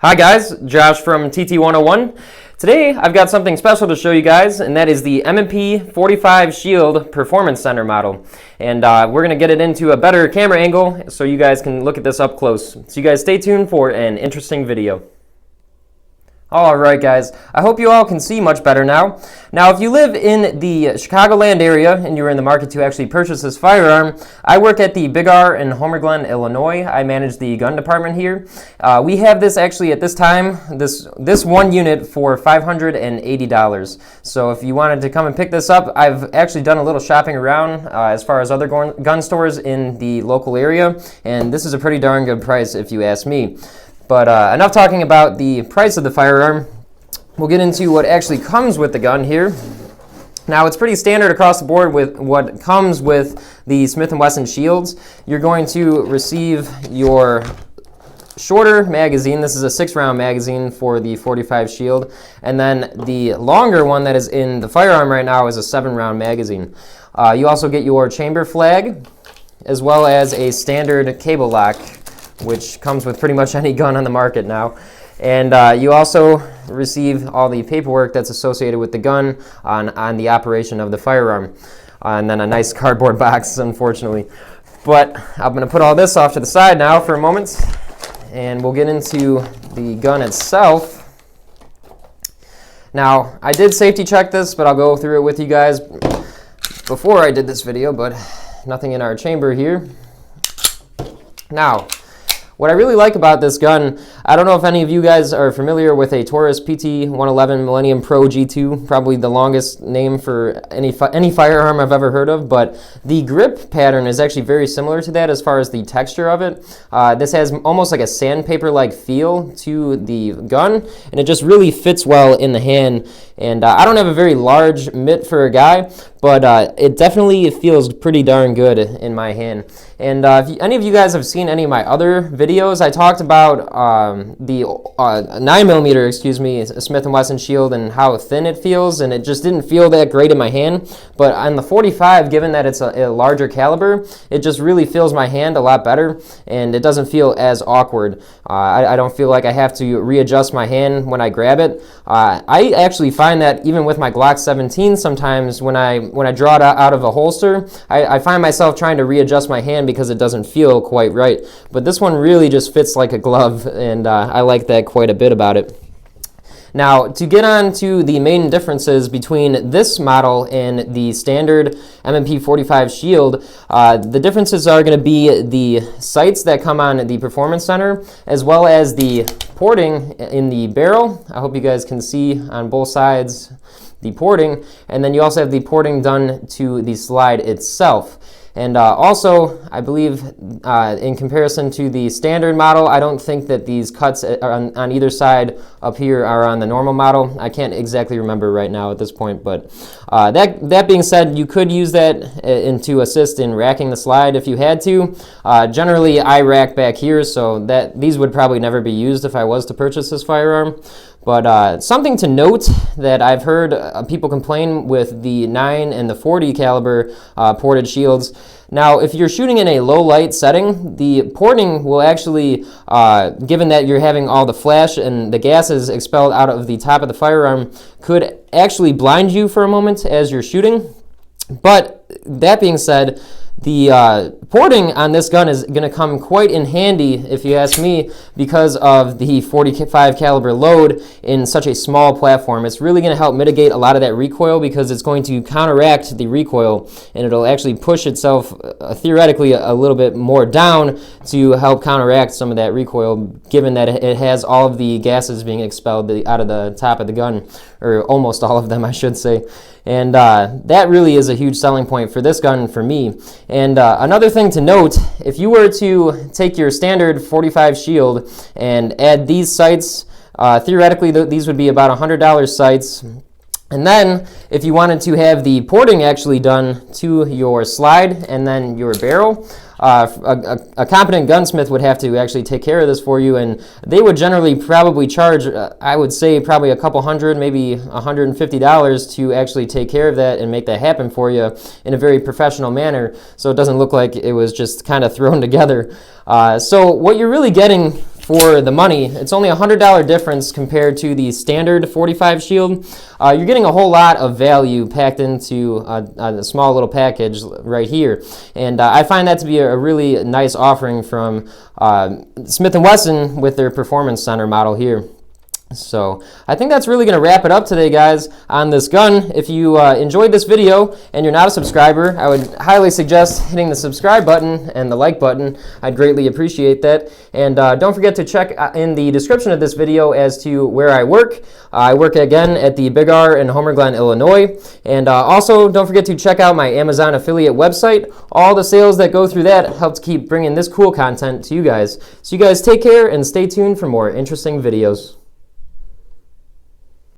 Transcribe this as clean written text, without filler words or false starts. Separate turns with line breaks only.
Hi guys, Josh from TT101. Today I've got something special to show you guys, and that is the M&P 45 Shield Performance Center model. And we're going to get it into a better camera angle so you guys can look at this up close. So you guys stay tuned for an interesting video. Alright guys, I hope you all can see much better now. Now if you live in the Chicagoland area and you're in the market to actually purchase this firearm, I work at the Big R in Homer Glen, Illinois. I manage the gun department here. We have this actually at this time, this one unit for $580. So if you wanted to come and pick this up, I've actually done a little shopping around as far as other gun stores in the local area, and this is a pretty darn good price if you ask me. But enough talking about the price of the firearm. We'll get into what actually comes with the gun here. Now, it's pretty standard across the board with what comes with the Smith & Wesson Shields. You're going to receive your shorter magazine. This is a 6-round magazine for the 45 Shield. And then the longer one that is in the firearm right now is a 7-round magazine. You also get your chamber flag, as well as a standard cable lock, which comes with pretty much any gun on the market now. And you also receive all the paperwork that's associated with the gun on the operation of the firearm. And then a nice cardboard box, unfortunately. But I'm going to put all this off to the side now for a moment, and we'll get into the gun itself. Now, I did safety check this, but I'll go through it with you guys before I did this video, but nothing in our chamber here. Now, what I really like about this gun, I don't know if any of you guys are familiar with a Taurus PT-111 Millennium Pro G2, probably the longest name for any firearm I've ever heard of, but the grip pattern is actually very similar to that as far as the texture of it. This has almost like a sandpaper-like feel to the gun, and it just really fits well in the hand. And I don't have a very large mitt for a guy, but it definitely feels pretty darn good in my hand. And if any of you guys have seen any of my other videos, I talked about the 9mm, Smith & Wesson Shield and how thin it feels, and it just didn't feel that great in my hand. But on the 45, given that it's a larger caliber, it just really feels my hand a lot better, and it doesn't feel as awkward. I don't feel like I have to readjust my hand when I grab it. I actually find that even with my Glock 17, sometimes when I draw it out of a holster, I find myself trying to readjust my hand because it doesn't feel quite right. But this one really just fits like a glove, and I like that quite a bit about it. Now, to get on to the main differences between this model and the standard M&P 45 Shield, the differences are going to be the sights that come on the Performance Center, as well as the porting in the barrel. I hope you guys can see on both sides the porting, and then you also have the porting done to the slide itself. And also, I believe in comparison to the standard model, I don't think that these cuts on either side up here are on the normal model. I can't exactly remember right now at this point, but that being said, you could use that to assist in racking the slide if you had to. Generally, I rack back here, so that these would probably never be used if I was to purchase this firearm. But something to note that I've heard people complain with the 9 and the 40 caliber ported shields. Now, if you're shooting in a low light setting, the porting will actually, given that you're having all the flash and the gases expelled out of the top of the firearm, could actually blind you for a moment as you're shooting. But that being said, the porting on this gun is going to come quite in handy, if you ask me, because of the 45 caliber load in such a small platform. It's really going to help mitigate a lot of that recoil because it's going to counteract the recoil, and it'll actually push itself theoretically a little bit more down to help counteract some of that recoil, given that it has all of the gases being expelled out of the top of the gun, or almost all of them, I should say. And that really is a huge selling point for this gun for me. And another thing to note, if you were to take your standard 45 Shield and add these sights, theoretically these would be about $100 sights. And then if you wanted to have the porting actually done to your slide and then your barrel, a competent gunsmith would have to actually take care of this for you, and they would generally probably charge, I would say, probably a couple hundred, maybe $150 to actually take care of that and make that happen for you in a very professional manner, so it doesn't look like it was just kind of thrown together. So what you're really getting for the money. It's only a $100 difference compared to the standard 45 shield. You're getting a whole lot of value packed into a small little package right here, and I find that to be a really nice offering from Smith & Wesson with their Performance Center model here. So I think that's really going to wrap it up today, guys, on this gun. If you enjoyed this video and you're not a subscriber, I would highly suggest hitting the subscribe button and the like button. I'd greatly appreciate that. And don't forget to check in the description of this video as to where I work. I work again at the Big R in Homer Glen, Illinois. And also don't forget to check out my Amazon affiliate website. All the sales that go through that help to keep bringing this cool content to you guys. So you guys take care and stay tuned for more interesting videos.